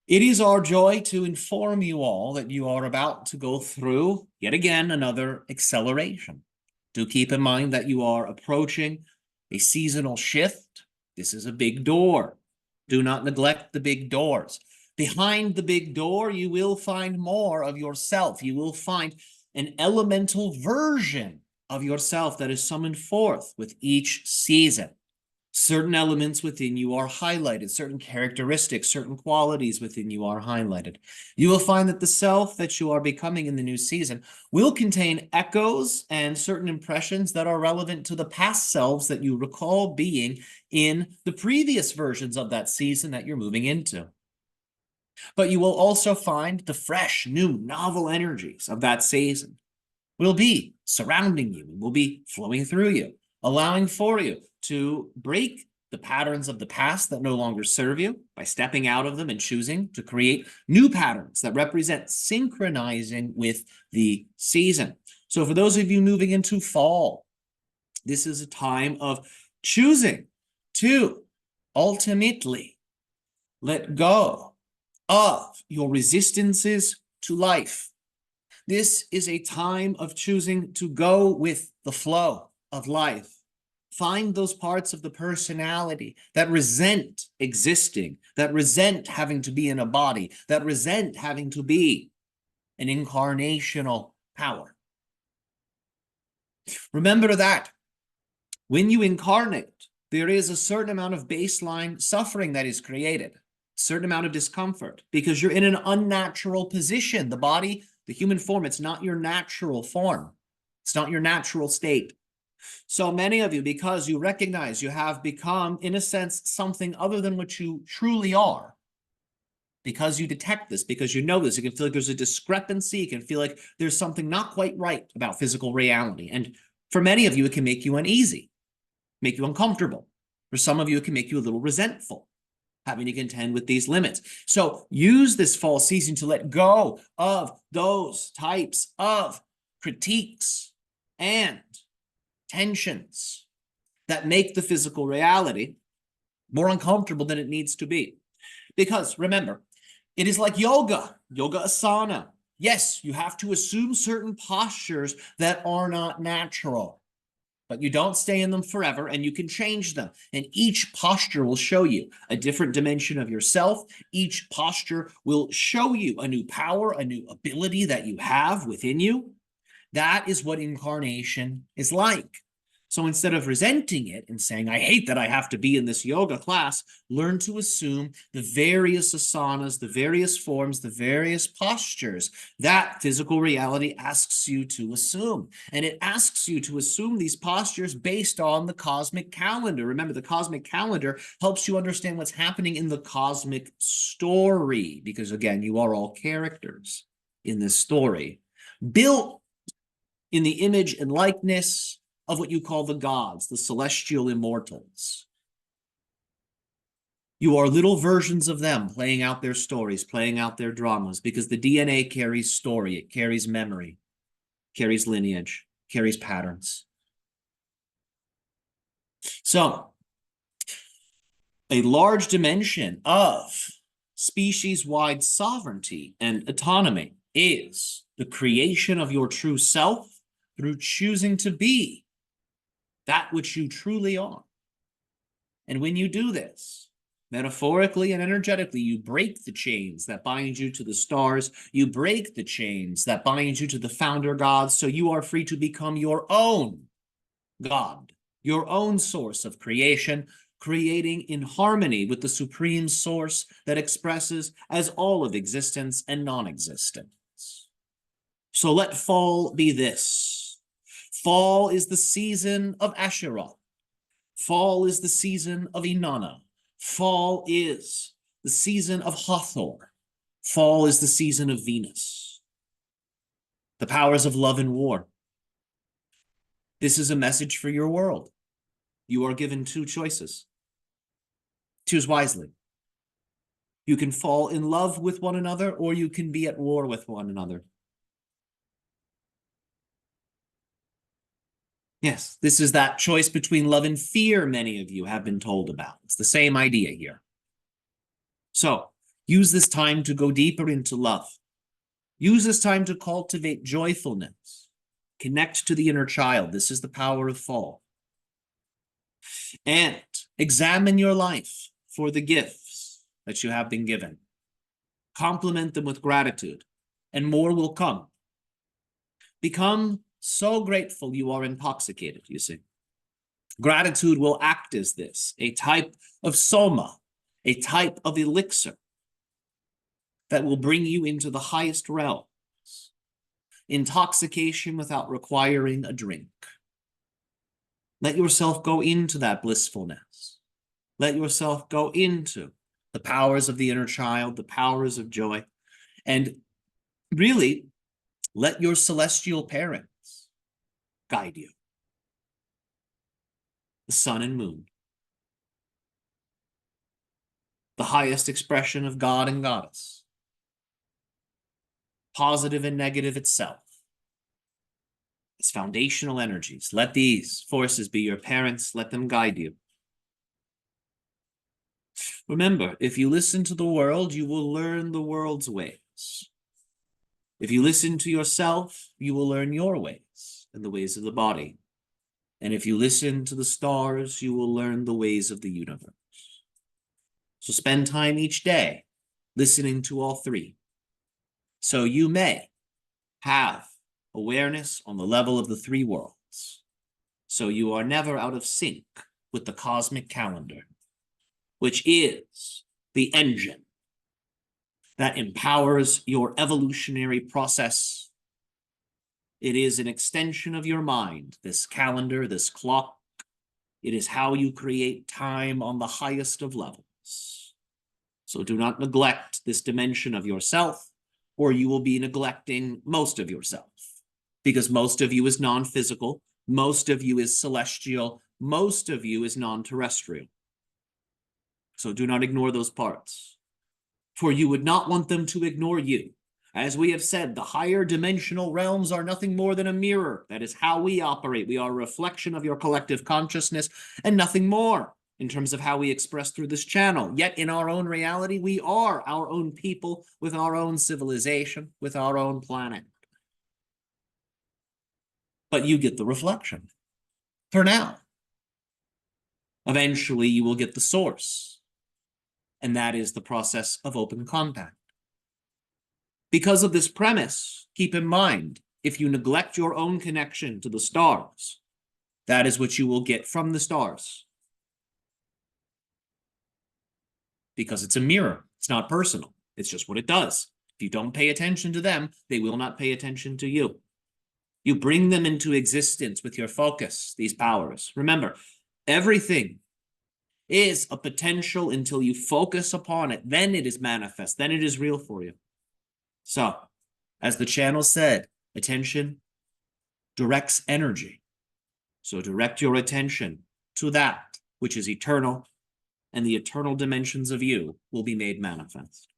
It is our joy to inform you all that you are about to go through, yet again, another acceleration. Do keep in mind that you are approaching a seasonal shift. This is a big door. Do not neglect the big doors. Behind the big door, you will find more of yourself. You will find an elemental version of yourself that is summoned forth with each season. Certain elements within you are highlighted, certain characteristics, certain qualities within you are highlighted. You will find that the self that you are becoming in the new season will contain echoes and certain impressions that are relevant to the past selves that you recall being in the previous versions of that season that you're moving into. But you will also find the fresh, new, novel energies of that season will be surrounding you and will be flowing through you, allowing for you to break the patterns of the past that no longer serve you by stepping out of them and choosing to create new patterns that represent synchronizing with the season. So for those of you moving into fall, this is a time of choosing to ultimately let go of your resistances to life. This is a time of choosing to go with the flow of life. Find those parts of the personality that resent existing, that resent having to be in a body, that resent having to be an incarnational power. Remember that when you incarnate, there is a certain amount of baseline suffering that is created, a certain amount of discomfort, because you're in an unnatural position. The body, the human form, it's not your natural form. It's not your natural state. So many of you, because you recognize you have become, in a sense, something other than what you truly are, because you detect this, because you know this, you can feel like there's a discrepancy, you can feel like there's something not quite right about physical reality. And for many of you, it can make you uneasy, make you uncomfortable. For some of you, it can make you a little resentful, having to contend with these limits. So use this fall season to let go of those types of critiques and tensions that make the physical reality more uncomfortable than it needs to be. Because remember, it is like yoga asana. Yes, you have to assume certain postures that are not natural, but you don't stay in them forever, and you can change them. And each posture will show you a different dimension of yourself. Each posture will show you a new power, a new ability that you have within you. That is what incarnation is like. So instead of resenting it and saying, I hate that I have to be in this yoga class, learn to assume the various asanas, the various forms, the various postures that physical reality asks you to assume. And it asks you to assume these postures based on the cosmic calendar. Remember, the cosmic calendar helps you understand what's happening in the cosmic story, because again, you are all characters in this story, built in the image and likeness of what you call the gods, the celestial immortals. You are little versions of them playing out their stories, playing out their dramas, because the DNA carries story, it carries memory, carries lineage, carries patterns. So, a large dimension of species-wide sovereignty and autonomy is the creation of your true self through choosing to be that which you truly are. And when you do this, metaphorically and energetically, you break the chains that bind you to the stars. You break the chains that bind you to the founder gods, so you are free to become your own God, your own source of creation, creating in harmony with the supreme source that expresses as all of existence and non-existence. So let fall be this. Fall is the season of Asherah. Fall is the season of Inanna. Fall is the season of Hathor. Fall is the season of Venus. The powers of love and war. This is a message for your world. You are given two choices. Choose wisely. You can fall in love with one another, or you can be at war with one another. Yes, this is that choice between love and fear many of you have been told about. It's the same idea here. So Use this time to go deeper into love. Use this time to cultivate joyfulness. Connect to the inner child. This is the power of fall. And examine your life for the gifts that you have been given. Compliment them with gratitude, and more will come. Become so grateful you are intoxicated, you see. Gratitude will act as this, a type of soma, a type of elixir that will bring you into the highest realms. Intoxication without requiring a drink. Let yourself go into that blissfulness. Let yourself go into the powers of the inner child, the powers of joy, and really let your celestial parents guide you. The sun and moon, the highest expression of God and Goddess, positive and negative itself. It's foundational energies. Let these forces be your parents. Let them guide you. Remember, if you listen to the world, you will learn the world's ways. If you listen to yourself, you will learn your ways and the ways of the body. And if you listen to the stars, you will learn the ways of the universe. So spend time each day listening to all three, so you may have awareness on the level of the three worlds. So you are never out of sync with the cosmic calendar, which is the engine that empowers your evolutionary process. It is an extension of your mind, this calendar, this clock. It is how you create time on the highest of levels. So do not neglect this dimension of yourself, or you will be neglecting most of yourself, because most of you is non-physical, most of you is celestial, most of you is non-terrestrial. So do not ignore those parts, for you would not want them to ignore you. As we have said, the higher dimensional realms are nothing more than a mirror. That is how we operate. We are a reflection of your collective consciousness and nothing more in terms of how we express through this channel. Yet in our own reality, we are our own people with our own civilization, with our own planet. But you get the reflection for now. Eventually, you will get the source. And that is the process of open contact. Because of this premise, keep in mind, if you neglect your own connection to the stars, that is what you will get from the stars. Because it's a mirror. It's not personal. It's just what it does. If you don't pay attention to them, they will not pay attention to you. You bring them into existence with your focus, these powers. Remember, everything is a potential until you focus upon it. Then it is manifest. Then it is real for you. So, as the channel said, attention directs energy. So direct your attention to that which is eternal, and the eternal dimensions of you will be made manifest.